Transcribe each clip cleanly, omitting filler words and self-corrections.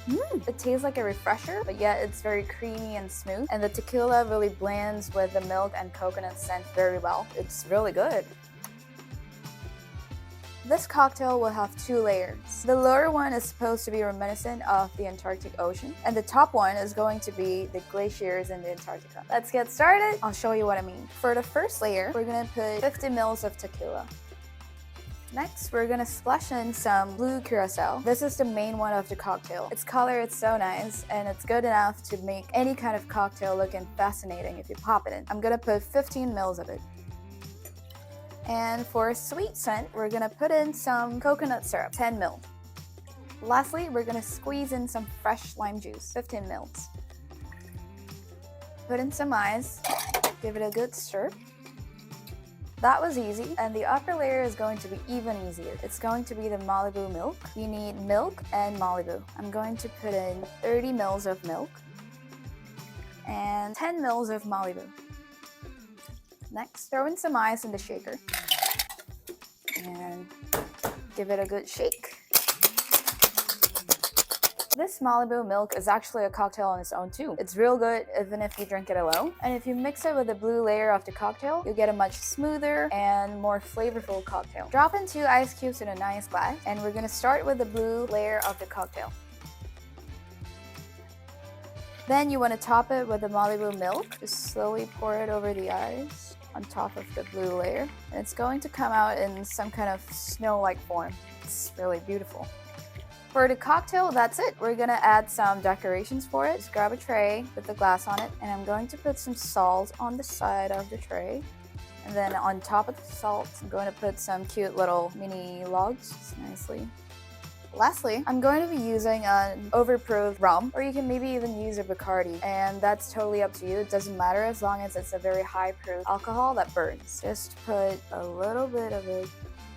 It tastes like a refresher, but yet it's very creamy and smooth. And the tequila really blends with the milk and coconut scent very well. It's really good. This cocktail will have 2 layers. The lower one is supposed to be reminiscent of the Antarctic Ocean, and the top one is going to be the glaciers in the Antarctica. Let's get started. I'll show you what I mean. For the first layer, we're gonna put 50 ml of tequila. Next, we're gonna splash in some blue curacao. This is the main one of the cocktail. Its color is so nice, and it's good enough to make any kind of cocktail looking fascinating if you pop it in. I'm gonna put 15 ml of it. And for a sweet scent, we're gonna put in some coconut syrup, 10 ml. Lastly, we're gonna squeeze in some fresh lime juice, 15 ml. Put in some ice, give it a good stir. That was easy, and the upper layer is going to be even easier. It's going to be the Malibu milk. You need milk and Malibu. I'm going to put in 30 ml of milk and 10 ml of Malibu. Next, throw in some ice in the shaker and give it a good shake. This Malibu milk is actually a cocktail on its own too. It's real good even if you drink it alone. And if you mix it with the blue layer of the cocktail, you'll get a much smoother and more flavorful cocktail. Drop in 2 ice cubes in a nice glass, and we're gonna start with the blue layer of the cocktail. Then you want to top it with the Malibu milk. Just slowly pour it over the ice on top of the blue layer. And it's going to come out in some kind of snow-like form. It's really beautiful. For the cocktail, that's it. We're gonna add some decorations for it. Just grab a tray with the glass on it, and I'm going to put some salt on the side of the tray. And then on top of the salt, I'm going to put some cute little mini logs, just nicely. Lastly, I'm going to be using an overproof rum, or you can maybe even use a Bacardi, and that's totally up to you. It doesn't matter as long as it's a very high proof alcohol that burns. Just put a little bit of it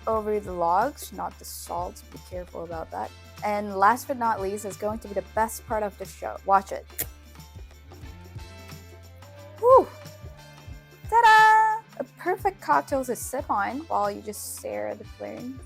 over the logs, not the salt. Be careful about that. And last but not least is going to be the best part of the show. Watch it. Woo! Ta-da! A perfect cocktail to sip on while you just stare at the flames.